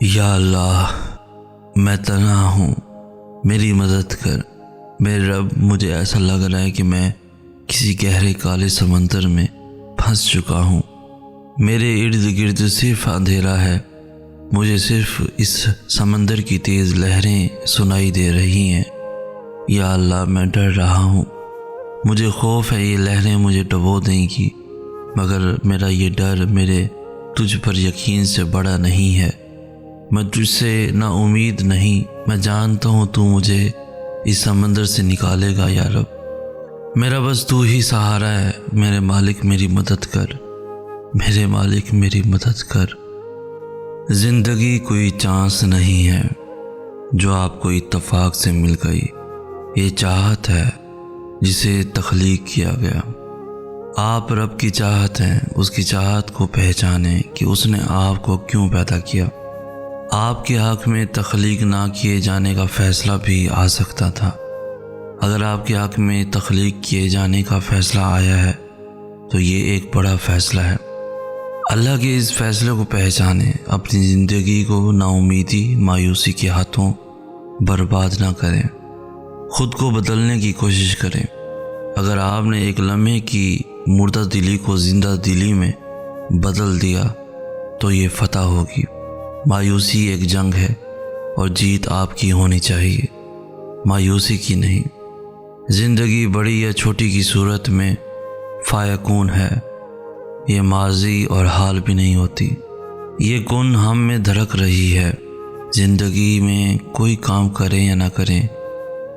یا اللہ، میں تنہا ہوں، میری مدد کر۔ میرے رب، مجھے ایسا لگ رہا ہے کہ میں کسی گہرے کالے سمندر میں پھنس چکا ہوں۔ میرے ارد گرد صرف اندھیرا ہے، مجھے صرف اس سمندر کی تیز لہریں سنائی دے رہی ہیں۔ یا اللہ، میں ڈر رہا ہوں، مجھے خوف ہے یہ لہریں مجھے ڈبو دیں گی، مگر میرا یہ ڈر میرے تجھ پر یقین سے بڑا نہیں ہے۔ میں تجھ سے نا امید نہیں، میں جانتا ہوں تو مجھے اس سمندر سے نکالے گا یا رب۔ میرا بس تو ہی سہارا ہے، میرے مالک میری مدد کر، میرے مالک میری مدد کر۔ زندگی کوئی چانس نہیں ہے جو آپ کو اتفاق سے مل گئی، یہ چاہت ہے جسے تخلیق کیا گیا۔ آپ رب کی چاہت ہیں، اس کی چاہت کو پہچانیں کہ اس نے آپ کو کیوں پیدا کیا۔ آپ کے حق میں تخلیق نہ کیے جانے کا فیصلہ بھی آ سکتا تھا۔ اگر آپ کے حق میں تخلیق کیے جانے کا فیصلہ آیا ہے تو یہ ایک بڑا فیصلہ ہے۔ اللہ کے اس فیصلے کو پہچانیں، اپنی زندگی کو نا امیدی، مایوسی کے ہاتھوں برباد نہ کریں، خود کو بدلنے کی کوشش کریں۔ اگر آپ نے ایک لمحے کی مردہ دلی کو زندہ دلی میں بدل دیا تو یہ فتح ہوگی۔ مایوسی ایک جنگ ہے اور جیت آپ کی ہونی چاہیے، مایوسی کی نہیں۔ زندگی بڑی یا چھوٹی کی صورت میں فیکون ہے، یہ ماضی اور حال بھی نہیں ہوتی، یہ کن ہم میں دھڑک رہی ہے۔ زندگی میں کوئی کام کریں یا نہ کریں،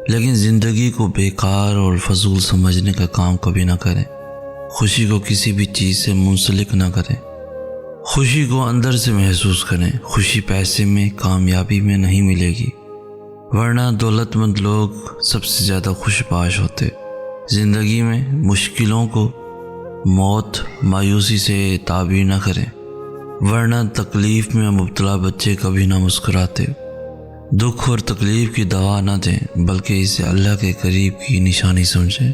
لیکن زندگی کو بیکار اور فضول سمجھنے کا کام کبھی نہ کریں۔ خوشی کو کسی بھی چیز سے منسلک نہ کریں، خوشی کو اندر سے محسوس کریں۔ خوشی پیسے میں، کامیابی میں نہیں ملے گی، ورنہ دولت مند لوگ سب سے زیادہ خوش باش ہوتے۔ زندگی میں مشکلوں کو موت، مایوسی سے تعبیر نہ کریں، ورنہ تکلیف میں مبتلا بچے کبھی نہ مسکراتے۔ دکھ اور تکلیف کی دوا نہ دیں، بلکہ اسے اللہ کے قریب کی نشانی سمجھیں۔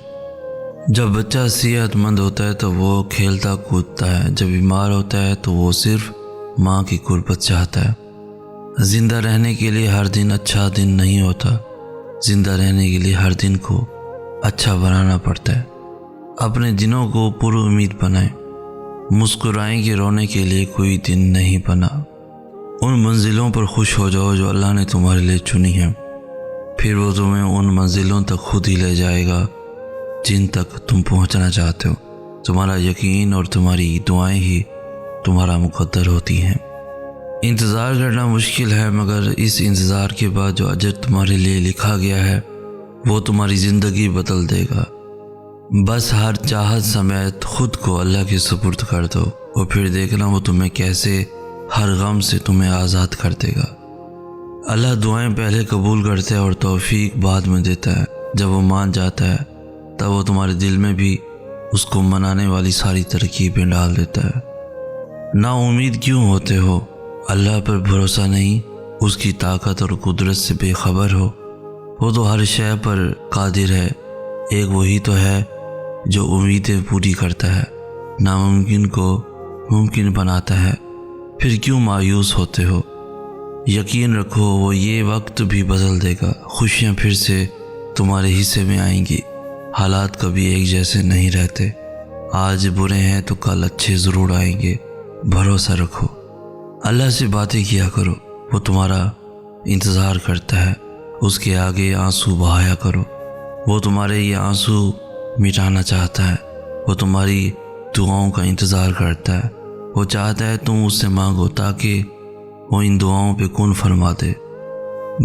جب بچہ صحت مند ہوتا ہے تو وہ کھیلتا کودتا ہے، جب بیمار ہوتا ہے تو وہ صرف ماں کی قربت چاہتا ہے۔ زندہ رہنے کے لیے ہر دن اچھا دن نہیں ہوتا، زندہ رہنے کے لیے ہر دن کو اچھا بنانا پڑتا ہے۔ اپنے دنوں کو پر امید بنائیں، مسکرائیں کہ رونے کے لیے کوئی دن نہیں بنا۔ ان منزلوں پر خوش ہو جاؤ جو اللہ نے تمہارے لیے چنی ہیں، پھر وہ تمہیں ان منزلوں تک خود ہی لے جائے گا جن تک تم پہنچنا چاہتے ہو۔ تمہارا یقین اور تمہاری دعائیں ہی تمہارا مقدر ہوتی ہیں۔ انتظار کرنا مشکل ہے، مگر اس انتظار کے بعد جو اجر تمہارے لیے لکھا گیا ہے وہ تمہاری زندگی بدل دے گا۔ بس ہر چاہت سمیت خود کو اللہ کے سپرد کر دو اور پھر دیکھنا وہ تمہیں کیسے ہر غم سے تمہیں آزاد کر دے گا۔ اللہ دعائیں پہلے قبول کرتا ہے اور توفیق بعد میں دیتا ہے۔ جب وہ مان جاتا ہے تب وہ تمہارے دل میں بھی اس کو منانے والی ساری ترکیبیں ڈال دیتا ہے۔ نا امید کیوں ہوتے ہو؟ اللہ پر بھروسہ نہیں، اس کی طاقت اور قدرت سے بے خبر ہو؟ وہ تو ہر شے پر قادر ہے۔ ایک وہی تو ہے جو امیدیں پوری کرتا ہے، ناممکن کو ممکن بناتا ہے۔ پھر کیوں مایوس ہوتے ہو؟ یقین رکھو وہ یہ وقت بھی بدل دے گا، خوشیاں پھر سے تمہارے حصے میں آئیں گی۔ حالات کبھی ایک جیسے نہیں رہتے، آج برے ہیں تو کل اچھے ضرور آئیں گے، بھروسہ رکھو۔ اللہ سے باتیں کیا کرو، وہ تمہارا انتظار کرتا ہے۔ اس کے آگے آنسو بہایا کرو، وہ تمہارے یہ آنسو مٹانا چاہتا ہے۔ وہ تمہاری دعاؤں کا انتظار کرتا ہے، وہ چاہتا ہے تم اس سے مانگو تاکہ وہ ان دعاؤں پہ کن فرما دے۔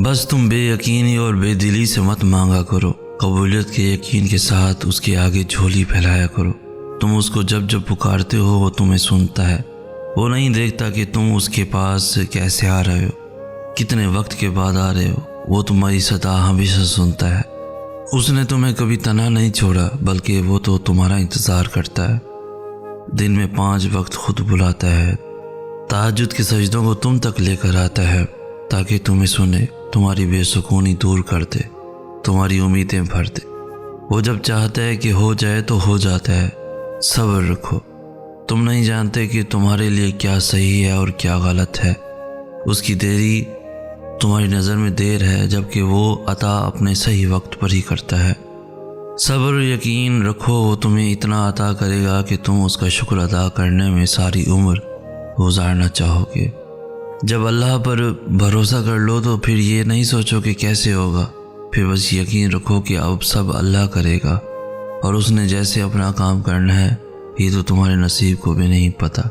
بس تم بے یقینی اور بے دلی سے مت مانگا کرو، قبولیت کے یقین کے ساتھ اس کے آگے جھولی پھیلایا کرو۔ تم اس کو جب جب پکارتے ہو وہ تمہیں سنتا ہے۔ وہ نہیں دیکھتا کہ تم اس کے پاس کیسے آ رہے ہو، کتنے وقت کے بعد آ رہے ہو، وہ تمہاری صدا ہمیشہ سنتا ہے۔ اس نے تمہیں کبھی تنہا نہیں چھوڑا، بلکہ وہ تو تمہارا انتظار کرتا ہے۔ دن میں 5 وقت خود بلاتا ہے، تہجد کے سجدوں کو تم تک لے کر آتا ہے تاکہ تمہیں سنے، تمہاری بے سکونی دور کر دے، تمہاری امیدیں بھر دے۔ وہ جب چاہتا ہے کہ ہو جائے تو ہو جاتا ہے۔ صبر رکھو، تم نہیں جانتے کہ تمہارے لیے کیا صحیح ہے اور کیا غلط ہے۔ اس کی دیری تمہاری نظر میں دیر ہے، جبکہ وہ عطا اپنے صحیح وقت پر ہی کرتا ہے۔ صبر و یقین رکھو، وہ تمہیں اتنا عطا کرے گا کہ تم اس کا شکر ادا کرنے میں ساری عمر گزارنا چاہو گے۔ جب اللہ پر بھروسہ کر لو تو پھر یہ نہیں سوچو کہ کیسے ہوگا، پھر بس یقین رکھو کہ اب سب اللہ کرے گا، اور اس نے جیسے اپنا کام کرنا ہے یہ تو تمہارے نصیب کو بھی نہیں پتہ۔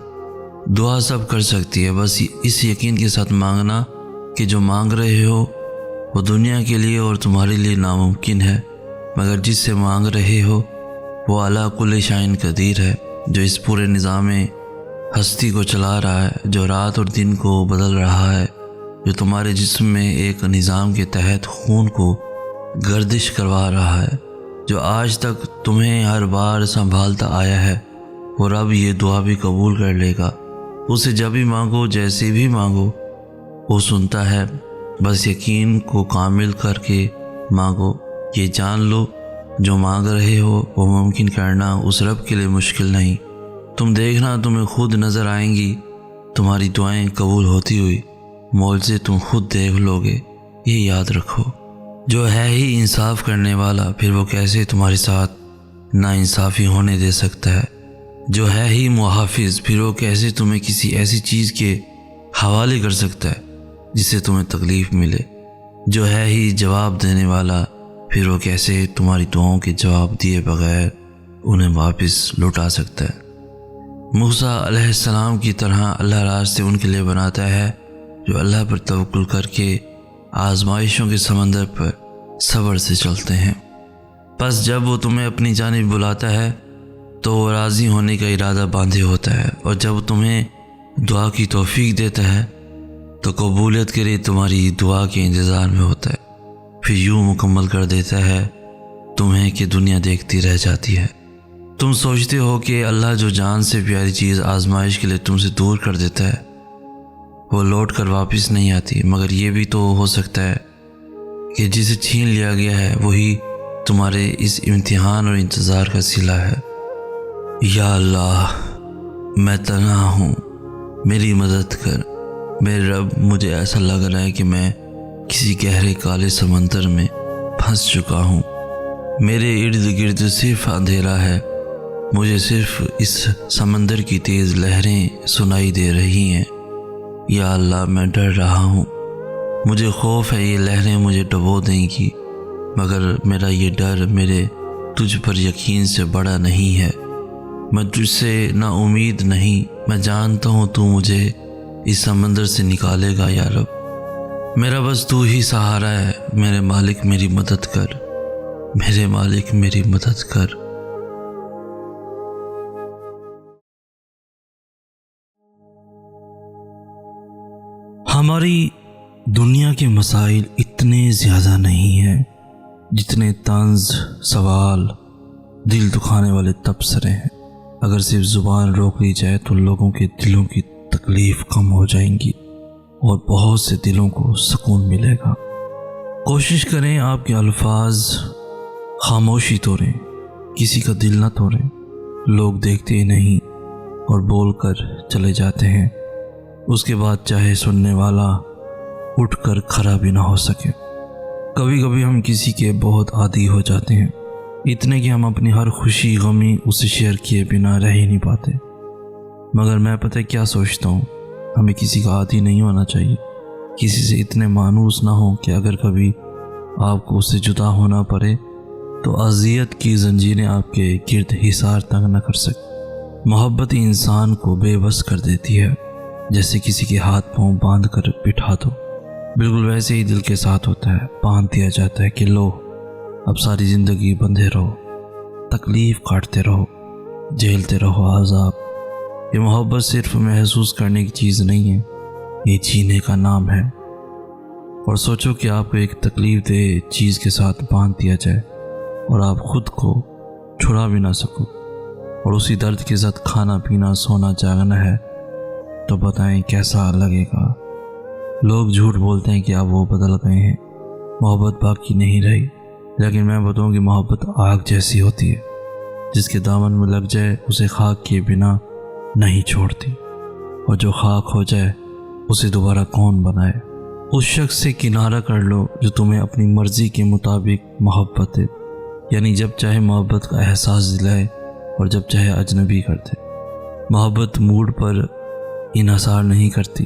دعا سب کر سکتی ہے، بس اس یقین کے ساتھ مانگنا کہ جو مانگ رہے ہو وہ دنیا کے لیے اور تمہارے لیے ناممکن ہے، مگر جس سے مانگ رہے ہو وہ اعلیٰ کل شائن قدیر ہے، جو اس پورے نظام ہستی کو چلا رہا ہے، جو رات اور دن کو بدل رہا ہے، جو تمہارے جسم میں ایک نظام کے تحت خون کو گردش کروا رہا ہے، جو آج تک تمہیں ہر بار سنبھالتا آیا ہے۔ وہ رب یہ دعا بھی قبول کر لے گا، اسے جب بھی مانگو جیسے بھی مانگو وہ سنتا ہے۔ بس یقین کو کامل کر کے مانگو، یہ جان لو جو مانگ رہے ہو وہ ممکن کرنا اس رب کے لیے مشکل نہیں۔ تم دیکھنا تمہیں خود نظر آئیں گی تمہاری دعائیں قبول ہوتی ہوئی، معجزے تم خود دیکھ لو گے۔ یہ یاد رکھو، جو ہے ہی انصاف کرنے والا، پھر وہ کیسے تمہارے ساتھ ناانصافی ہونے دے سکتا ہے؟ جو ہے ہی محافظ، پھر وہ کیسے تمہیں کسی ایسی چیز کے حوالے کر سکتا ہے جس سے تمہیں تکلیف ملے؟ جو ہے ہی جواب دینے والا، پھر وہ کیسے تمہاری دعاؤں کے جواب دیے بغیر انہیں واپس لوٹا سکتا ہے؟ موسیٰ علیہ السلام کی طرح اللہ راستے ان کے لیے بناتا ہے جو اللہ پر توکل کر کے آزمائشوں کے سمندر پر صبر سے چلتے ہیں۔ پس جب وہ تمہیں اپنی جانب بلاتا ہے تو وہ راضی ہونے کا ارادہ باندھے ہوتا ہے، اور جب تمہیں دعا کی توفیق دیتا ہے تو قبولیت کے لیے تمہاری دعا کے انتظار میں ہوتا ہے، پھر یوں مکمل کر دیتا ہے تمہیں کہ دنیا دیکھتی رہ جاتی ہے۔ تم سوچتے ہو کہ اللہ جو جان سے پیاری چیز آزمائش کے لیے تم سے دور کر دیتا ہے وہ لوٹ کر واپس نہیں آتی، مگر یہ بھی تو ہو سکتا ہے کہ جسے چھین لیا گیا ہے وہی تمہارے اس امتحان اور انتظار کا صلہ ہے۔ یا اللہ، میں تنہا ہوں، میری مدد کر۔ میرے رب، مجھے ایسا لگ رہا ہے کہ میں کسی گہرے کالے سمندر میں پھنس چکا ہوں، میرے ارد گرد صرف اندھیرا ہے، مجھے صرف اس سمندر کی تیز لہریں سنائی دے رہی ہیں۔ یا اللہ، میں ڈر رہا ہوں، مجھے خوف ہے یہ لہریں مجھے ڈبو دیں گی، مگر میرا یہ ڈر میرے تجھ پر یقین سے بڑا نہیں ہے۔ میں تجھ سے نا امید نہیں، میں جانتا ہوں تو مجھے اس سمندر سے نکالے گا۔ یا رب، میرا بس تو ہی سہارا ہے، میرے مالک میری مدد کر، میرے مالک میری مدد کر۔ ہماری دنیا کے مسائل اتنے زیادہ نہیں ہیں جتنے طنز، سوال، دل دکھانے والے تبصرے ہیں۔ اگر صرف زبان روک لی جائے تو لوگوں کے دلوں کی تکلیف کم ہو جائیں گی اور بہت سے دلوں کو سکون ملے گا۔ کوشش کریں آپ کے الفاظ خاموشی توڑیں، کسی کا دل نہ توڑیں۔ لوگ دیکھتے ہی نہیں اور بول کر چلے جاتے ہیں، اس کے بعد چاہے سننے والا اٹھ کر کھڑا بھی نہ ہو سکے۔ کبھی کبھی ہم کسی کے بہت عادی ہو جاتے ہیں، اتنے کہ ہم اپنی ہر خوشی غمی اسے شیئر کیے بنا رہ ہی نہیں پاتے۔ مگر میں پتہ کیا سوچتا ہوں، ہمیں کسی کا عادی نہیں ہونا چاہیے، کسی سے اتنے مانوس نہ ہوں کہ اگر کبھی آپ کو اس سے جدا ہونا پڑے تو اذیت کی زنجیریں آپ کے گرد حصار تنگ نہ کر سکیں۔ محبت انسان کو بے بس کر دیتی ہے، جیسے کسی کے ہاتھ پاؤں باندھ کر بٹھا دو، بالکل ویسے ہی دل کے ساتھ ہوتا ہے، باندھ دیا جاتا ہے کہ لو اب ساری زندگی بندھے رہو، تکلیف کاٹتے رہو، جھیلتے رہو عذاب۔ یہ محبت صرف محسوس کرنے کی چیز نہیں ہے، یہ جینے کا نام ہے۔ اور سوچو کہ آپ کو ایک تکلیف دہ چیز کے ساتھ باندھ دیا جائے اور آپ خود کو چھڑا بھی نہ سکو، اور اسی درد کے ساتھ کھانا پینا سونا جاگنا ہے، تو بتائیں کیسا لگے گا؟ لوگ جھوٹ بولتے ہیں کہ اب وہ بدل گئے ہیں، محبت باقی نہیں رہی، لیکن میں بتاؤں کہ محبت آگ جیسی ہوتی ہے، جس کے دامن میں لگ جائے اسے خاک کیے بنا نہیں چھوڑتی، اور جو خاک ہو جائے اسے دوبارہ کون بنائے؟ اس شخص سے کنارہ کر لو جو تمہیں اپنی مرضی کے مطابق محبت ہے، یعنی جب چاہے محبت کا احساس دلائے اور جب چاہے اجنبی کر دے۔ محبت موڈ پر انحصار نہیں کرتی،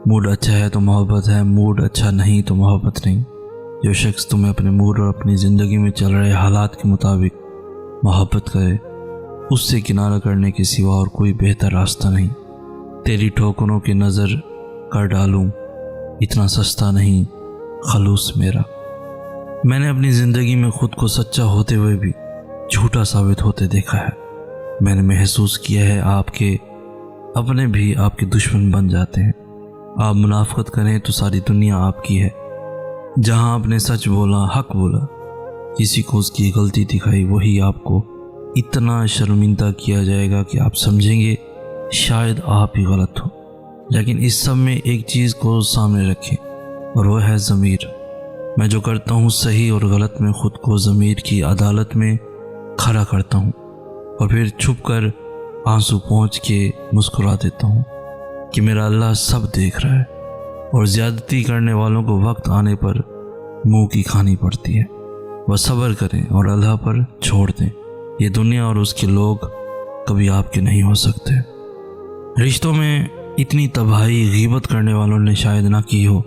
موڈ اچھا ہے تو محبت ہے، موڈ اچھا نہیں تو محبت نہیں۔ جو شخص تمہیں اپنے موڈ اور اپنی زندگی میں چل رہے حالات کے مطابق محبت کرے، اس سے کنارہ کرنے کے سوا اور کوئی بہتر راستہ نہیں۔ تیری ٹھوکروں کی نظر کر ڈالوں، اتنا سستا نہیں خلوص میرا۔ میں نے اپنی زندگی میں خود کو سچا ہوتے ہوئے بھی جھوٹا ثابت ہوتے دیکھا ہے۔ میں نے محسوس کیا ہے آپ کے اپنے بھی آپ کے دشمن بن جاتے ہیں۔ آپ منافقت کریں تو ساری دنیا آپ کی ہے۔ جہاں آپ نے سچ بولا، حق بولا، کسی کو اس کی غلطی دکھائی، وہی آپ کو اتنا شرمندہ کیا جائے گا کہ آپ سمجھیں گے شاید آپ ہی غلط ہو۔ لیکن اس سب میں ایک چیز کو سامنے رکھیں اور وہ ہے ضمیر۔ میں جو کرتا ہوں صحیح اور غلط میں خود کو ضمیر کی عدالت میں کھڑا کرتا ہوں اور پھر چھپ کر آنسو پہنچ کے مسکرا دیتا ہوں کہ میرا اللہ سب دیکھ رہا ہے، اور زیادتی کرنے والوں کو وقت آنے پر منہ کی کھانی پڑتی ہے۔ وہ صبر کریں اور اللہ پر چھوڑ دیں۔ یہ دنیا اور اس کے لوگ کبھی آپ کے نہیں ہو سکتے۔ رشتوں میں اتنی تباہی غیبت کرنے والوں نے شاید نہ کی ہو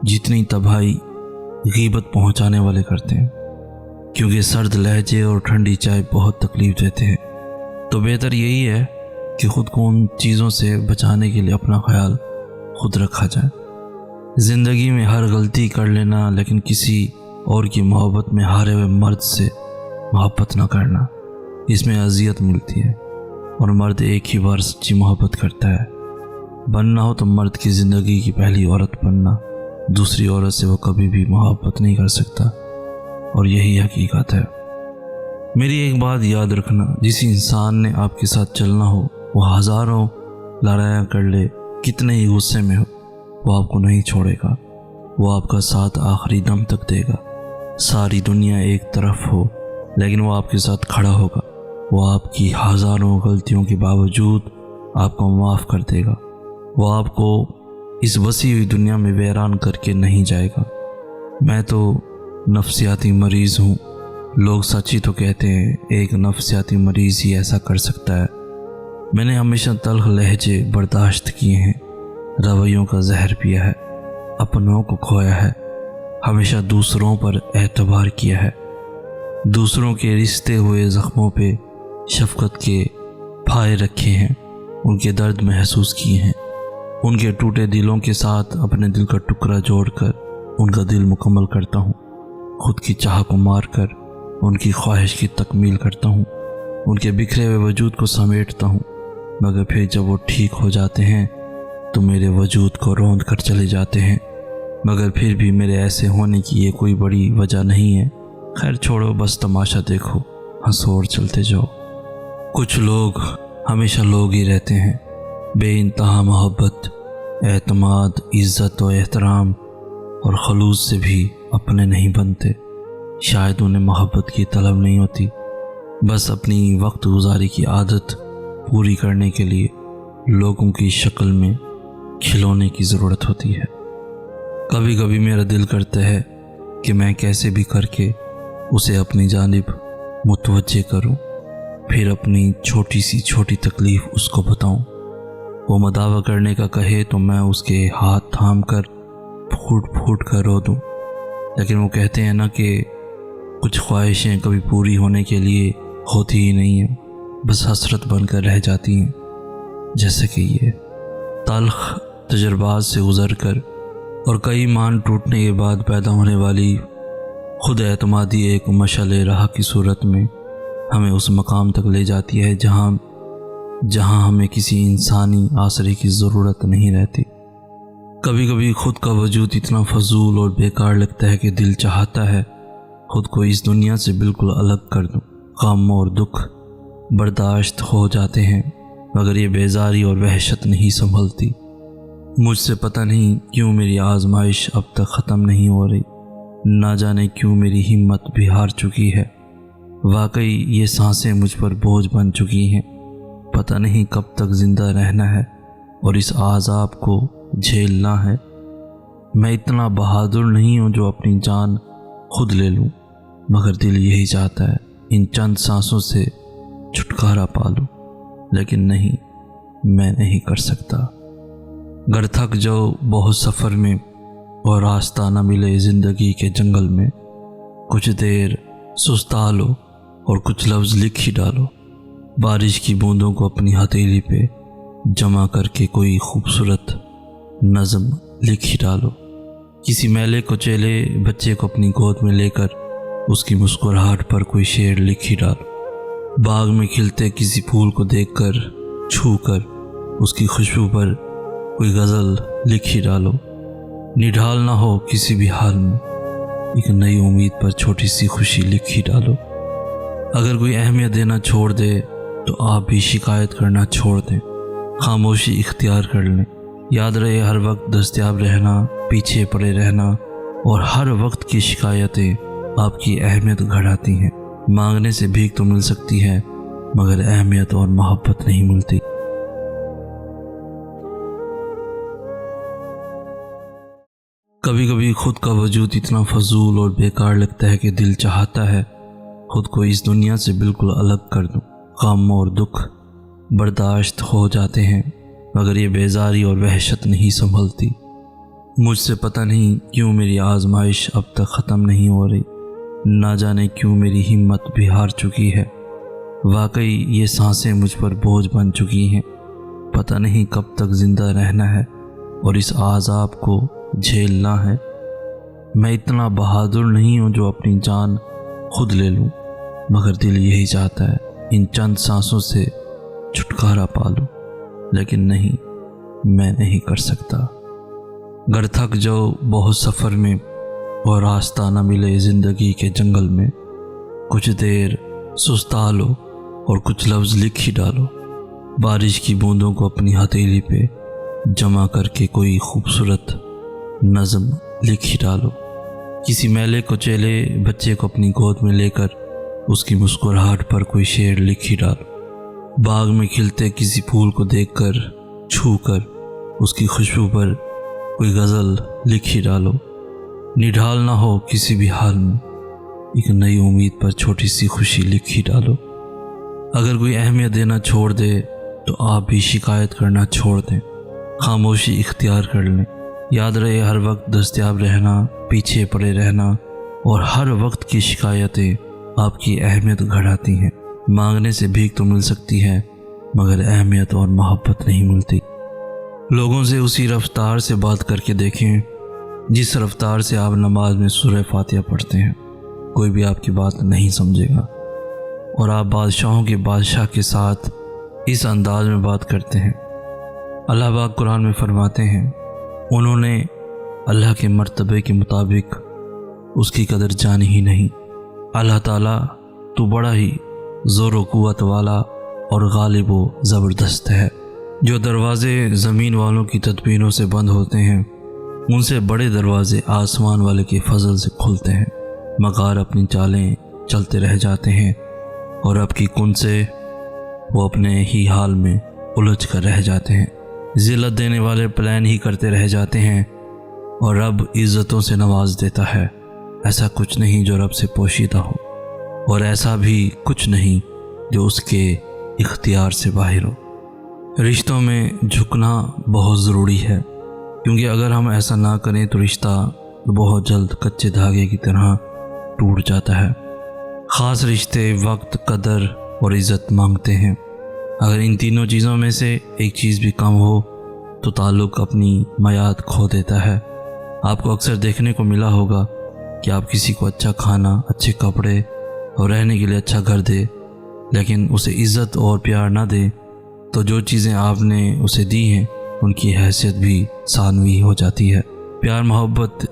جتنی تباہی غیبت پہنچانے والے کرتے ہیں، کیونکہ سرد لہجے اور ٹھنڈی چائے بہت تکلیف دیتے ہیں۔ تو بہتر یہی ہے کہ خود کو ان چیزوں سے بچانے کے لیے اپنا خیال خود رکھا جائے۔ زندگی میں ہر غلطی کر لینا، لیکن کسی اور کی محبت میں ہارے ہوئے مرد سے محبت نہ کرنا، اس میں اذیت ملتی ہے، اور مرد ایک ہی بار سچی محبت کرتا ہے۔ بننا ہو تو مرد کی زندگی کی پہلی عورت بننا، دوسری عورت سے وہ کبھی بھی محبت نہیں کر سکتا، اور یہی حقیقت ہے۔ میری ایک بات یاد رکھنا، جس انسان نے آپ کے ساتھ چلنا ہو وہ ہزاروں لڑائیاں کر لے، کتنے ہی غصے میں ہو، وہ آپ کو نہیں چھوڑے گا، وہ آپ کا ساتھ آخری دم تک دے گا۔ ساری دنیا ایک طرف ہو لیکن وہ آپ کے ساتھ کھڑا ہوگا، وہ آپ کی ہزاروں غلطیوں کے باوجود آپ کو معاف کر دے گا، وہ آپ کو اس وسیع ہوئی دنیا میں ویران کر کے نہیں جائے گا۔ میں تو نفسیاتی مریض ہوں، لوگ سچ ہی تو کہتے ہیں، ایک نفسیاتی مریض ہی ایسا کر سکتا ہے۔ میں نے ہمیشہ تلخ لہجے برداشت کیے ہیں، رویوں کا زہر پیا ہے، اپنوں کو کھویا ہے، ہمیشہ دوسروں پر اعتبار کیا ہے، دوسروں کے رشتے ہوئے زخموں پہ شفقت کے پھائے رکھے ہیں، ان کے درد محسوس کیے ہیں، ان کے ٹوٹے دلوں کے ساتھ اپنے دل کا ٹکڑا جوڑ کر ان کا دل مکمل کرتا ہوں، خود کی چاہ کو مار کر ان کی خواہش کی تکمیل کرتا ہوں، ان کے بکھرے ہوئے وجود کو سمیٹتا ہوں، مگر پھر جب وہ ٹھیک ہو جاتے ہیں تو میرے وجود کو روند کر چلے جاتے ہیں، مگر پھر بھی میرے ایسے ہونے کی یہ کوئی بڑی وجہ نہیں ہے۔ خیر چھوڑو، بس تماشا دیکھو، ہنسو اور چلتے جاؤ۔ کچھ لوگ ہمیشہ لوگ ہی رہتے ہیں، بے انتہا محبت، اعتماد، عزت و احترام اور خلوص سے بھی اپنے نہیں بنتے۔ شاید انہیں محبت کی طلب نہیں ہوتی، بس اپنی وقت گزاری کی عادت پوری کرنے کے لیے لوگوں کی شکل میں کھلونے کی ضرورت ہوتی ہے۔ کبھی کبھی میرا دل کرتا ہے کہ میں کیسے بھی کر کے اسے اپنی جانب متوجہ کروں، پھر اپنی چھوٹی سی چھوٹی تکلیف اس کو بتاؤں۔ وہ مداوع کرنے کا کہے تو میں اس کے ہاتھ تھام کر پھوٹ پھوٹ کر رو دوں، لیکن وہ کہتے ہیں نا کہ کچھ خواہشیں کبھی پوری ہونے کے لیے ہوتی ہی نہیں ہیں، بس حسرت بن کر رہ جاتی ہیں۔ جیسے کہ یہ تلخ تجربات سے گزر کر اور کئی مان ٹوٹنے کے بعد پیدا ہونے والی خود اعتمادی ایک مشعل راہ کی صورت میں ہمیں اس مقام تک لے جاتی ہے جہاں ہمیں کسی انسانی آسرے کی ضرورت نہیں رہتی۔ کبھی کبھی خود کا وجود اتنا فضول اور بیکار لگتا ہے کہ دل چاہتا ہے خود کو اس دنیا سے بالکل الگ کر دوں۔ غم اور دکھ برداشت ہو جاتے ہیں، مگر یہ بیزاری اور وحشت نہیں سنبھلتی۔ مجھ سے پتہ نہیں کیوں میری آزمائش اب تک ختم نہیں ہو رہی، نہ جانے کیوں میری ہمت بھی ہار چکی ہے۔ واقعی یہ سانسیں مجھ پر بوجھ بن چکی ہیں، پتہ نہیں کب تک زندہ رہنا ہے اور اس عذاب کو جھیلنا ہے۔ میں اتنا بہادر نہیں ہوں جو اپنی جان خود لے لوں، مگر دل یہی چاہتا ہے ان چند سانسوں سے چھٹکارا پا لوں، لیکن نہیں، میں نہیں کر سکتا۔ گر تھک جاؤ بہت سفر میں اور راستہ نہ ملے زندگی کے جنگل میں، کچھ دیر سستا لو اور کچھ لفظ لکھ ہی ڈالو، بارش کی بوندوں کو اپنی ہتھیلی پہ جمع کر کے کوئی خوبصورت نظم لکھ ہی ڈالو، کسی میلے کو چیلے بچے کو اپنی گود میں لے کر اس کی مسکراہٹ پر کوئی شعر لکھ ہی ڈالو، باغ میں کھلتے کسی پھول کو دیکھ کر چھو کر اس کی خوشبو پر کوئی غزل لکھ ہی ڈالو، نڈھال نہ ہو کسی بھی حال میں ایک نئی امید پر چھوٹی سی خوشی لکھ ہی ڈالو۔ اگر کوئی اہمیت دینا چھوڑ دے تو آپ بھی شکایت کرنا چھوڑ دیں، خاموشی اختیار کر لیں، یاد رہے ہر وقت دستیاب رہنا، پیچھے پڑے رہنا اور ہر وقت کی شکایتیں آپ کی اہمیت گھٹاتی ہیں۔ مانگنے سے بھیک تو مل سکتی ہے مگر اہمیت اور محبت نہیں ملتی۔ کبھی کبھی خود کا وجود اتنا فضول اور بیکار لگتا ہے کہ دل چاہتا ہے خود کو اس دنیا سے بالکل الگ کر دوں۔ غم اور دکھ برداشت ہو جاتے ہیں مگر یہ بیزاری اور وحشت نہیں سنبھلتی۔ مجھ سے پتہ نہیں کیوں میری آزمائش اب تک ختم نہیں ہو رہی، نہ جانے کیوں میری ہمت بھی ہار چکی ہے۔ واقعی یہ سانسیں مجھ پر بوجھ بن چکی ہیں، پتہ نہیں کب تک زندہ رہنا ہے اور اس عذاب کو جھیلنا ہے۔ میں اتنا بہادر نہیں ہوں جو اپنی جان خود لے لوں، مگر دل یہی چاہتا ہے ان چند سانسوں سے چھٹکارا پا لوں، لیکن نہیں، میں نہیں کر سکتا۔ گر تھک جاؤ بہت سفر میں اور راستہ نہ ملے زندگی کے جنگل میں، کچھ دیر سستا لو اور کچھ لفظ لکھ ہی ڈالو، بارش کی بوندوں کو اپنی ہتھیلی پہ جمع کر کے کوئی خوبصورت نظم لکھ ہی ڈالو، کسی میلے کو چیلے بچے کو اپنی گود میں لے کر اس کی مسکراہٹ پر کوئی شعر لکھ ہی ڈالو، باغ میں کھلتے کسی پھول کو دیکھ کر چھو کر اس کی خوشبو پر کوئی غزل لکھ ہی ڈالو، نڈھال نہ ہو کسی بھی حال میں ایک نئی امید پر چھوٹی سی خوشی لکھ ہی ڈالو۔ اگر کوئی اہمیت دینا چھوڑ دے تو آپ بھی شکایت کرنا چھوڑ دیں، خاموشی اختیار کر لیں، یاد رہے ہر وقت دستیاب رہنا، پیچھے پڑے رہنا اور ہر وقت کی شکایتیں آپ کی اہمیت گھٹاتی ہیں۔ مانگنے سے بھیک تو مل سکتی ہے مگر اہمیت اور محبت نہیں ملتی۔ لوگوں سے اسی رفتار سے بات کر کے دیکھیں جس رفتار سے آپ نماز میں سورہ فاتحہ پڑھتے ہیں، کوئی بھی آپ کی بات نہیں سمجھے گا، اور آپ بادشاہوں کے بادشاہ کے ساتھ اس انداز میں بات کرتے ہیں۔ اللہ پاک قرآن میں فرماتے ہیں انہوں نے اللہ کے مرتبے کے مطابق اس کی قدر جانی ہی نہیں۔ اللہ تعالیٰ تو بڑا ہی زور و قوت والا اور غالب و زبردست ہے۔ جو دروازے زمین والوں کی تدبیروں سے بند ہوتے ہیں ان سے بڑے دروازے آسمان والے کے فضل سے کھلتے ہیں، مغار اپنی چالیں چلتے رہ جاتے ہیں اور اب کی کن سے وہ اپنے ہی حال میں الجھ کر رہ جاتے ہیں۔ ذلت دینے والے پلان ہی کرتے رہ جاتے ہیں اور رب عزتوں سے نواز دیتا ہے۔ ایسا کچھ نہیں جو رب سے پوشیدہ ہو، اور ایسا بھی کچھ نہیں جو اس کے اختیار سے باہر ہو۔ رشتوں میں جھکنا بہت ضروری ہے، کیونکہ اگر ہم ایسا نہ کریں تو رشتہ بہت جلد کچے دھاگے کی طرح ٹوٹ جاتا ہے۔ خاص رشتے وقت، قدر اور عزت مانگتے ہیں۔ اگر ان تینوں چیزوں میں سے ایک چیز بھی کم ہو تو تعلق اپنی میعاد کھو دیتا ہے۔ آپ کو اکثر دیکھنے کو ملا ہوگا کہ آپ کسی کو اچھا کھانا، اچھے کپڑے اور رہنے کے لیے اچھا گھر دے، لیکن اسے عزت اور پیار نہ دے تو جو چیزیں آپ نے اسے دی ہیں ان کی حیثیت بھی ثانوی ہو جاتی ہے۔ پیار، محبت،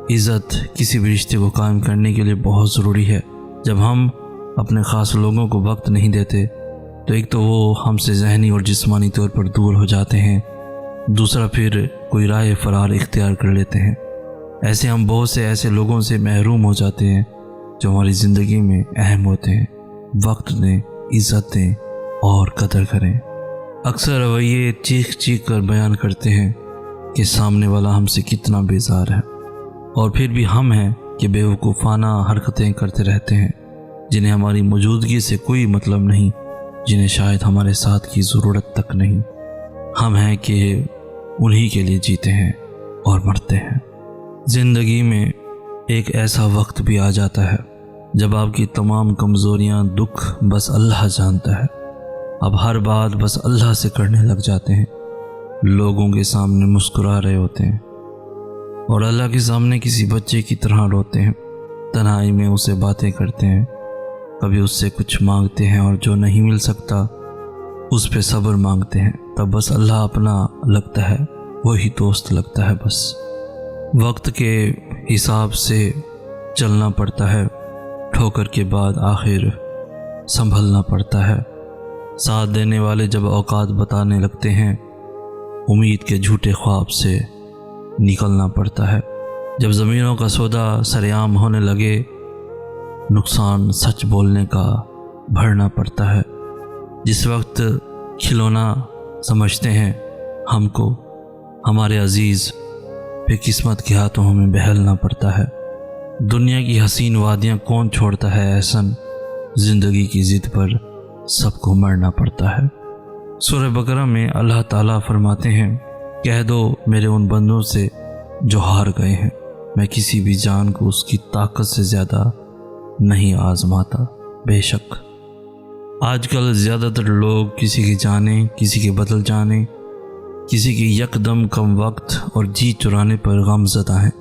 عزت کسی بھی رشتے کو قائم کرنے کے لیے بہت ضروری ہے۔ جب ہم اپنے خاص لوگوں کو وقت نہیں دیتے تو ایک تو وہ ہم سے ذہنی اور جسمانی طور پر دور ہو جاتے ہیں، دوسرا پھر کوئی راہ فرار اختیار کر لیتے ہیں۔ ایسے ہم بہت سے ایسے لوگوں سے محروم ہو جاتے ہیں جو ہماری زندگی میں اہم ہوتے ہیں۔ وقت دیں، عزت دیں اور قدر کریں۔ اکثر رویے چیخ چیخ کر بیان کرتے ہیں کہ سامنے والا ہم سے کتنا بیزار ہے، اور پھر بھی ہم ہیں کہ بیوقوفانہ حرکتیں کرتے رہتے ہیں جنہیں ہماری موجودگی سے کوئی مطلب نہیں، جنہیں شاید ہمارے ساتھ کی ضرورت تک نہیں۔ ہم ہیں کہ انہی کے لیے جیتے ہیں اور مرتے ہیں۔ زندگی میں ایک ایسا وقت بھی آ جاتا ہے جب آپ کی تمام کمزوریاں، دکھ بس اللہ جانتا ہے۔ اب ہر بات بس اللہ سے کرنے لگ جاتے ہیں، لوگوں کے سامنے مسکرا رہے ہوتے ہیں اور اللہ کے سامنے کسی بچے کی طرح روتے ہیں، تنہائی میں اسے باتیں کرتے ہیں، کبھی اس سے کچھ مانگتے ہیں اور جو نہیں مل سکتا اس پہ صبر مانگتے ہیں، تب بس اللہ اپنا لگتا ہے، وہی دوست لگتا ہے۔ بس وقت کے حساب سے چلنا پڑتا ہے، ٹھوکر کے بعد آخر سنبھلنا پڑتا ہے۔ ساتھ دینے والے جب اوقات بتانے لگتے ہیں، امید کے جھوٹے خواب سے نکلنا پڑتا ہے۔ جب زمینوں کا سودا سرعام ہونے لگے، نقصان سچ بولنے کا بھرنا پڑتا ہے۔ جس وقت کھلونا سمجھتے ہیں ہم کو، ہمارے عزیز پھر قسمت کے ہاتھوں ہمیں بہلنا پڑتا ہے۔ دنیا کی حسین وادیاں کون چھوڑتا ہے احسن، زندگی کی ضد پر سب کو مرنا پڑتا ہے۔ سورہ بقرہ میں اللہ تعالیٰ فرماتے ہیں، کہہ دو میرے ان بندوں سے جو ہار گئے ہیں، میں کسی بھی جان کو اس کی طاقت سے زیادہ نہیں آزماتا۔ بے شک آج کل زیادہ تر لوگ کسی کی جانیں، کسی کے بدل جانے، کسی کی یکدم کم وقت اور جی چرانے پر غم زدہ ہیں۔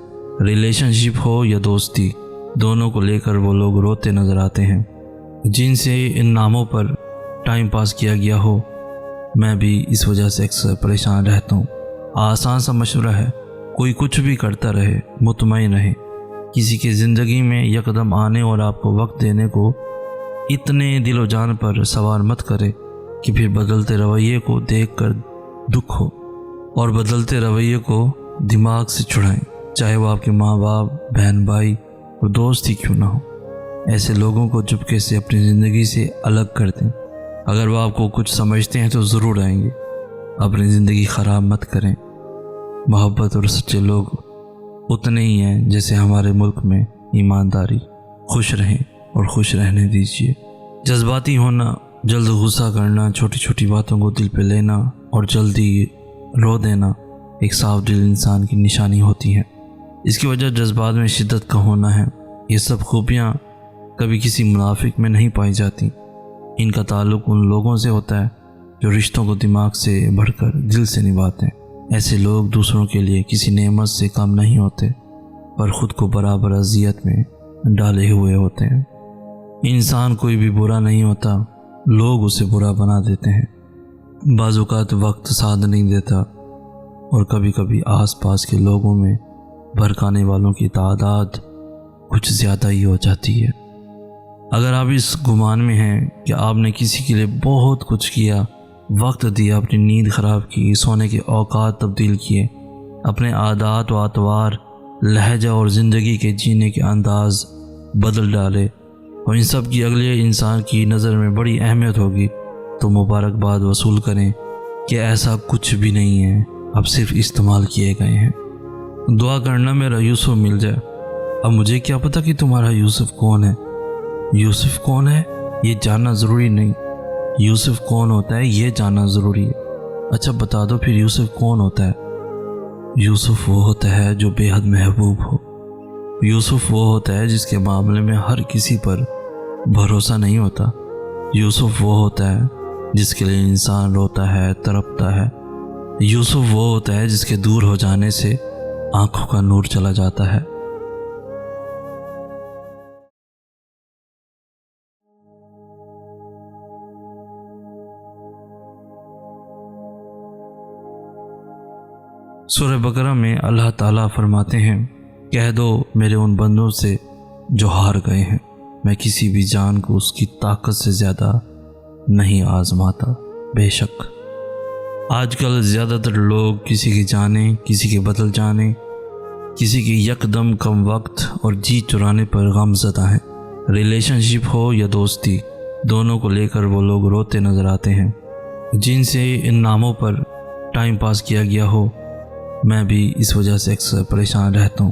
ریلیشن شپ ہو یا دوستی، دونوں کو لے کر وہ لوگ روتے نظر آتے ہیں جن سے ان ناموں پر ٹائم پاس کیا گیا ہو۔ میں بھی اس وجہ سے اکثر پریشان رہتا ہوں۔ آسان سا مشورہ ہے، کوئی کچھ بھی کرتا رہے، مطمئن رہے۔ کسی کی زندگی میں یکدم آنے اور آپ کو وقت دینے کو اتنے دل و جان پر سوار مت کرے کہ پھر بدلتے رویے کو دیکھ کر دکھ ہو، اور بدلتے رویے کو دماغ سے چھڑائیں، چاہے وہ آپ کے ماں باپ، بہن بھائی اور دوست ہی کیوں نہ ہو۔ ایسے لوگوں کو چپکے سے اپنی زندگی سے الگ کر دیں۔ اگر وہ آپ کو کچھ سمجھتے ہیں تو ضرور آئیں گے، اپنی زندگی خراب مت کریں۔ محبت اور سچے لوگ اتنے ہی ہیں جیسے ہمارے ملک میں ایمانداری۔ خوش رہیں اور خوش رہنے دیجیے۔ جذباتی ہونا، جلد غصہ کرنا، چھوٹی چھوٹی باتوں کو دل پہ لینا اور جلدی رو دینا ایک صاف دل انسان کی نشانی ہوتی ہے۔ اس کی وجہ جذبات میں شدت کا ہونا ہے۔ یہ سب خوبیاں کبھی کسی منافق میں نہیں پائی جاتی۔ ان کا تعلق ان لوگوں سے ہوتا ہے جو رشتوں کو دماغ سے بڑھ کر دل سے نبھاتے ہیں۔ ایسے لوگ دوسروں کے لیے کسی نعمت سے کم نہیں ہوتے، پر خود کو برابر اذیت میں ڈالے ہوئے ہوتے ہیں۔ انسان کوئی بھی برا نہیں ہوتا، لوگ اسے برا بنا دیتے ہیں۔ بعض اوقات وقت ساتھ نہیں دیتا، اور کبھی کبھی آس پاس کے لوگوں میں بھڑکانے والوں کی تعداد کچھ زیادہ ہی ہو جاتی ہے۔ اگر آپ اس گمان میں ہیں کہ آپ نے کسی کے لیے بہت کچھ کیا، وقت دیا، اپنی نیند خراب کی، سونے کے اوقات تبدیل کیے، اپنے عادات و اطوار، لہجہ اور زندگی کے جینے کے انداز بدل ڈالے، اور ان سب کی اگلے انسان کی نظر میں بڑی اہمیت ہوگی، تو مبارکباد وصول کریں کہ ایسا کچھ بھی نہیں ہے، اب صرف استعمال کیے گئے ہیں۔ دعا کرنا میرا یوسف مل جائے۔ اب مجھے کیا پتہ کہ تمہارا یوسف کون ہے؟ یوسف کون ہے یہ جاننا ضروری نہیں، یوسف کون ہوتا ہے یہ جاننا ضروری ہے۔ اچھا بتا دو پھر یوسف کون ہوتا ہے؟ یوسف وہ ہوتا ہے جو بے حد محبوب ہو۔ یوسف وہ ہوتا ہے جس کے معاملے میں ہر کسی پر بھروسہ نہیں ہوتا۔ یوسف وہ ہوتا ہے جس کے لیے انسان روتا ہے، تڑپتا ہے۔ یوسف وہ ہوتا ہے جس کے دور ہو جانے سے آنکھوں کا نور چلا جاتا ہے۔ سورہ بقرہ میں اللہ تعالیٰ فرماتے ہیں، کہہ دو میرے ان بندوں سے جو ہار گئے ہیں، میں کسی بھی جان کو اس کی طاقت سے زیادہ نہیں آزماتا۔ بے شک آج کل زیادہ تر لوگ کسی کی جانیں، کسی کے بدل جانے، کسی کی یکدم کم وقت اور جی چرانے پر غم زدہ ہیں۔ ریلیشن شپ ہو یا دوستی، دونوں کو لے کر وہ لوگ روتے نظر آتے ہیں جن سے ان ناموں پر ٹائم پاس کیا گیا ہو۔ میں بھی اس وجہ سے اکثر پریشان رہتا ہوں۔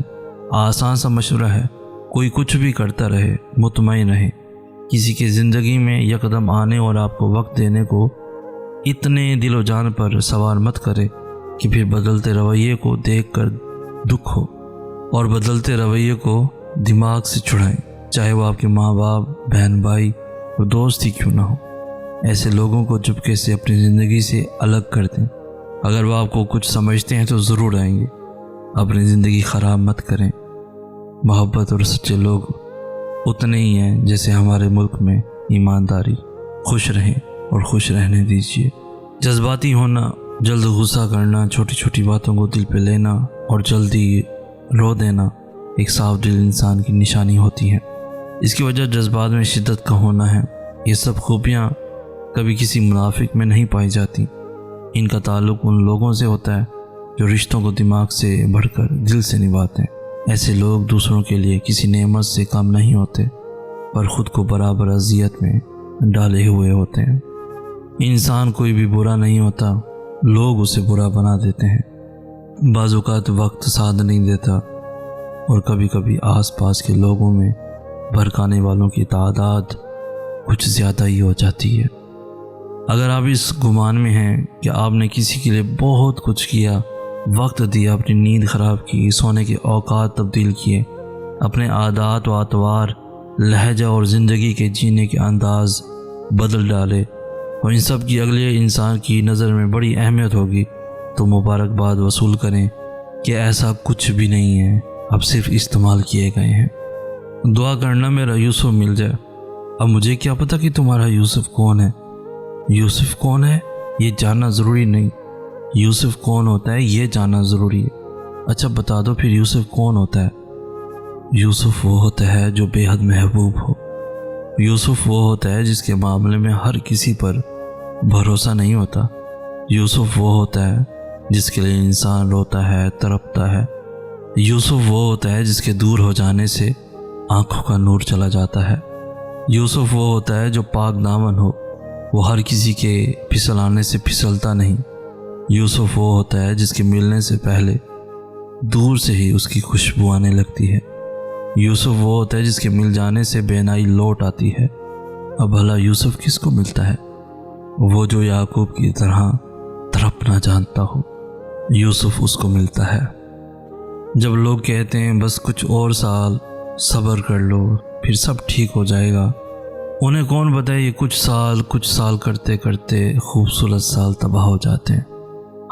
آسان سا مشورہ ہے، کوئی کچھ بھی کرتا رہے، مطمئن رہے۔ کسی کی زندگی میں یکدم آنے اور آپ کو وقت دینے کو اتنے دل و جان پر سوار مت کرے کہ پھر بدلتے رویے کو دیکھ کر دکھ ہو، اور بدلتے رویے کو دماغ سے چھڑائیں، چاہے وہ آپ کے ماں باپ، بہن بھائی اور دوست ہی کیوں نہ ہو۔ ایسے لوگوں کو چپکے سے اپنی زندگی سے الگ کر دیں۔ اگر وہ آپ کو کچھ سمجھتے ہیں تو ضرور آئیں گے۔ اپنی زندگی خراب مت کریں۔ محبت اور سچے لوگ اتنے ہی ہیں جیسے ہمارے ملک میں ایمانداری۔ خوش رہیں اور خوش رہنے دیجیے۔ جذباتی ہونا، جلد غصہ کرنا، چھوٹی چھوٹی باتوں کو دل پہ لینا اور جلدی رو دینا ایک صاف دل انسان کی نشانی ہوتی ہے۔ اس کی وجہ جذبات میں شدت کا ہونا ہے۔ یہ سب خوبیاں کبھی کسی منافق میں نہیں پائی جاتی۔ ان کا تعلق ان لوگوں سے ہوتا ہے جو رشتوں کو دماغ سے بڑھ کر دل سے نبھاتے ہیں۔ ایسے لوگ دوسروں کے لیے کسی نعمت سے کم نہیں ہوتے، پر خود کو برابر اذیت میں ڈالے ہوئے ہوتے ہیں۔ انسان کوئی بھی برا نہیں ہوتا، لوگ اسے برا بنا دیتے ہیں۔ بعض اوقات وقت ساتھ نہیں دیتا، اور کبھی کبھی آس پاس کے لوگوں میں بھڑکانے والوں کی تعداد کچھ زیادہ ہی ہو جاتی ہے۔ اگر آپ اس گمان میں ہیں کہ آپ نے کسی کے لیے بہت کچھ کیا، وقت دیا، اپنی نیند خراب کی، سونے کے اوقات تبدیل کیے، اپنے عادات و اطوار، لہجہ اور زندگی کے جینے کے انداز بدل ڈالے، اور ان سب کی اگلے انسان کی نظر میں بڑی اہمیت ہوگی، تو مبارکباد وصول کریں کہ ایسا کچھ بھی نہیں ہے، اب صرف استعمال کیے گئے ہیں۔ دعا کرنا میرا یوسف مل جائے۔ اب مجھے کیا پتہ کہ تمہارا یوسف کون ہے؟ یوسف کون ہے یہ جاننا ضروری نہیں، یوسف کون ہوتا ہے یہ جاننا ضروری ہے۔ اچھا بتا دو پھر یوسف کون ہوتا ہے؟ یوسف وہ ہوتا ہے جو بے حد محبوب ہو۔ یوسف وہ ہوتا ہے جس کے معاملے میں ہر کسی پر بھروسہ نہیں ہوتا۔ یوسف وہ ہوتا ہے جس کے لیے انسان روتا ہے، تڑپتا ہے۔ یوسف وہ ہوتا ہے جس کے دور ہو جانے سے آنکھوں کا نور چلا جاتا ہے۔ یوسف وہ ہوتا ہے جو پاک دامن ہو، وہ ہر کسی کے پھسلانے سے پھسلتا نہیں۔ یوسف وہ ہوتا ہے جس کے ملنے سے پہلے دور سے ہی اس کی خوشبو آنے لگتی ہے۔ یوسف وہ ہوتا ہے جس کے مل جانے سے بینائی لوٹ آتی ہے۔ اب بھلا یوسف کس کو ملتا ہے؟ وہ جو یعقوب کی طرح تڑپنا جانتا ہو، یوسف اس کو ملتا ہے۔ جب لوگ کہتے ہیں بس کچھ اور سال صبر کر لو پھر سب ٹھیک ہو جائے گا، انہیں کون بتائے یہ کچھ سال کرتے کرتے خوبصورت سال تباہ ہو جاتے ہیں،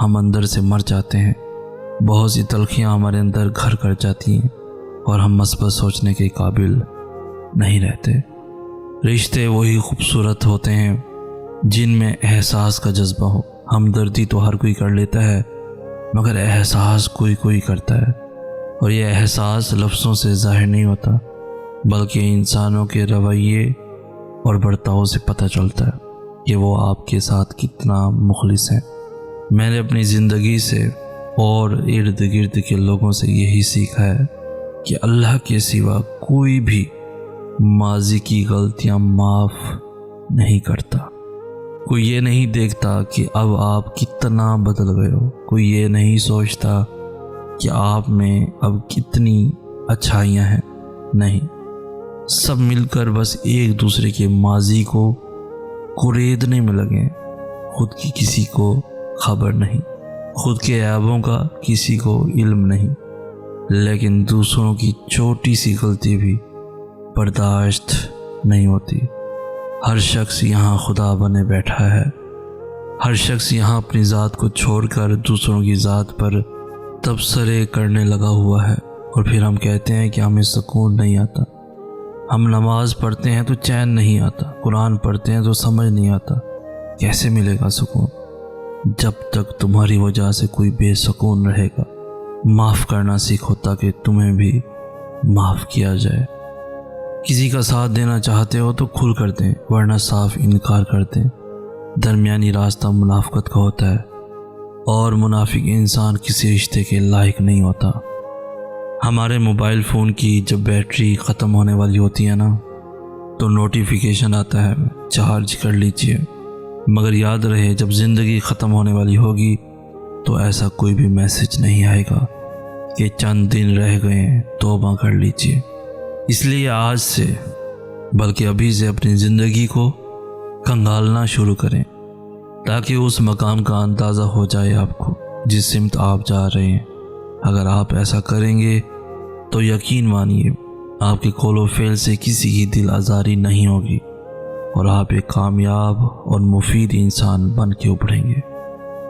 ہم اندر سے مر جاتے ہیں، بہت سی تلخیاں ہمارے اندر گھر کر جاتی ہیں، اور ہم مثبت سوچنے کے قابل نہیں رہتے۔ رشتے وہی خوبصورت ہوتے ہیں جن میں احساس کا جذبہ ہو۔ ہمدردی تو ہر کوئی کر لیتا ہے، مگر احساس کوئی کوئی کرتا ہے، اور یہ احساس لفظوں سے ظاہر نہیں ہوتا، بلکہ انسانوں کے رویے اور برتاؤ سے پتہ چلتا ہے کہ وہ آپ کے ساتھ کتنا مخلص ہے۔ میں نے اپنی زندگی سے اور ارد گرد کے لوگوں سے یہی سیکھا ہے کہ اللہ کے سوا کوئی بھی ماضی کی غلطیاں معاف نہیں کرتا۔ کوئی یہ نہیں دیکھتا کہ اب آپ کتنا بدل گئے ہو، کوئی یہ نہیں سوچتا کہ آپ میں اب کتنی اچھائیاں ہیں، نہیں، سب مل کر بس ایک دوسرے کے ماضی کو کریدنے میں لگے۔ خود کی کسی کو خبر نہیں، خود کے عیبوں کا کسی کو علم نہیں، لیکن دوسروں کی چھوٹی سی غلطی بھی برداشت نہیں ہوتی۔ ہر شخص یہاں خدا بنے بیٹھا ہے، ہر شخص یہاں اپنی ذات کو چھوڑ کر دوسروں کی ذات پر تبصرے کرنے لگا ہوا ہے، اور پھر ہم کہتے ہیں کہ ہمیں سکون نہیں آتا۔ ہم نماز پڑھتے ہیں تو چین نہیں آتا، قرآن پڑھتے ہیں تو سمجھ نہیں آتا۔ کیسے ملے گا سکون جب تک تمہاری وجہ سے کوئی بے سکون رہے گا؟ معاف کرنا سیکھو تاکہ تمہیں بھی معاف کیا جائے۔ کسی کا ساتھ دینا چاہتے ہو تو کھل کر دیں، ورنہ صاف انکار کر دیں۔ درمیانی راستہ منافقت کا ہوتا ہے، اور منافق انسان کسی رشتے کے لائق نہیں ہوتا۔ ہمارے موبائل فون کی جب بیٹری ختم ہونے والی ہوتی ہے نا، تو نوٹیفیکیشن آتا ہے چارج کر لیجئے، مگر یاد رہے جب زندگی ختم ہونے والی ہوگی تو ایسا کوئی بھی میسج نہیں آئے گا کہ چند دن رہ گئے ہیں توبہ کر لیجئے۔ اس لیے آج سے بلکہ ابھی سے اپنی زندگی کو کنگالنا شروع کریں، تاکہ اس مقام کا اندازہ ہو جائے آپ کو جس سمت آپ جا رہے ہیں۔ اگر آپ ایسا کریں گے تو یقین مانیے آپ کے قول و فعل سے کسی کی دل آزاری نہیں ہوگی اور آپ ایک کامیاب اور مفید انسان بن کے ابھریں گے۔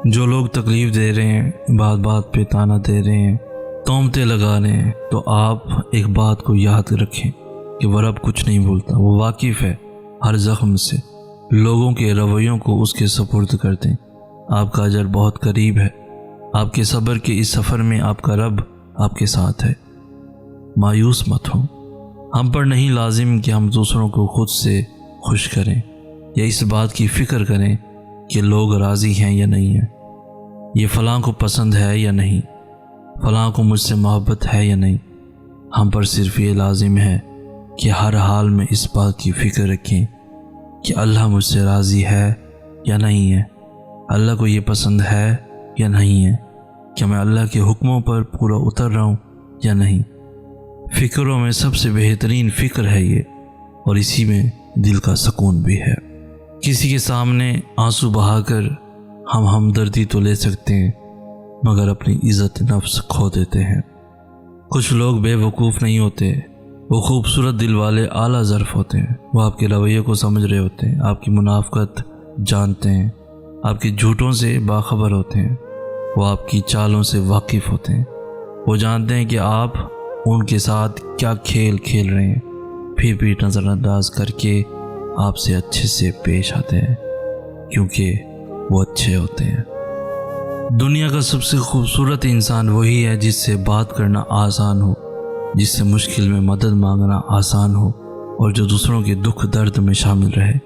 جو لوگ تکلیف دے رہے ہیں، بات بات پہ تانا دے رہے ہیں، تہمتیں لگا رہے ہیں، تو آپ ایک بات کو یاد رکھیں کہ وہ رب کچھ نہیں بھولتا، وہ واقف ہے ہر زخم سے۔ لوگوں کے رویوں کو اس کے سپرد کر دیں، آپ کا اجر بہت قریب ہے۔ آپ کے صبر کے اس سفر میں آپ کا رب آپ کے ساتھ ہے۔ مایوس مت ہوں۔ ہم پر نہیں لازم کہ ہم دوسروں کو خود سے خوش کریں یا اس بات کی فکر کریں کہ لوگ راضی ہیں یا نہیں ہیں، یہ فلاں کو پسند ہے یا نہیں، فلاں کو مجھ سے محبت ہے یا نہیں۔ ہم پر صرف یہ لازم ہے کہ ہر حال میں اس بات کی فکر رکھیں کہ اللہ مجھ سے راضی ہے یا نہیں ہے، اللہ کو یہ پسند ہے یا نہیں ہے، کیا میں اللہ کے حکموں پر پورا اتر رہا ہوں یا نہیں۔ فکروں میں سب سے بہترین فکر ہے یہ، اور اسی میں دل کا سکون بھی ہے۔ کسی کے سامنے آنسو بہا کر ہم ہمدردی تو لے سکتے ہیں، مگر اپنی عزت نفس کھو دیتے ہیں۔ کچھ لوگ بے وقوف نہیں ہوتے، وہ خوبصورت دل والے اعلیٰ ظرف ہوتے ہیں۔ وہ آپ کے رویے کو سمجھ رہے ہوتے ہیں، آپ کی منافقت جانتے ہیں، آپ کے جھوٹوں سے باخبر ہوتے ہیں، وہ آپ کی چالوں سے واقف ہوتے ہیں، وہ جانتے ہیں کہ آپ ان کے ساتھ کیا کھیل کھیل رہے ہیں، پھر بھی نظر انداز کر کے آپ سے اچھے سے پیش آتے ہیں، کیونکہ وہ اچھے ہوتے ہیں۔ دنیا کا سب سے خوبصورت انسان وہی ہے جس سے بات کرنا آسان ہو، جس سے مشکل میں مدد مانگنا آسان ہو، اور جو دوسروں کے دکھ درد میں شامل رہے،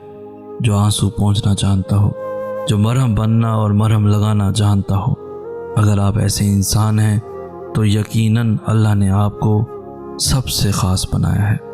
جو آنسو پہنچنا جانتا ہو، جو مرہم بننا اور مرہم لگانا جانتا ہو۔ اگر آپ ایسے انسان ہیں تو یقیناً اللہ نے آپ کو سب سے خاص بنایا ہے۔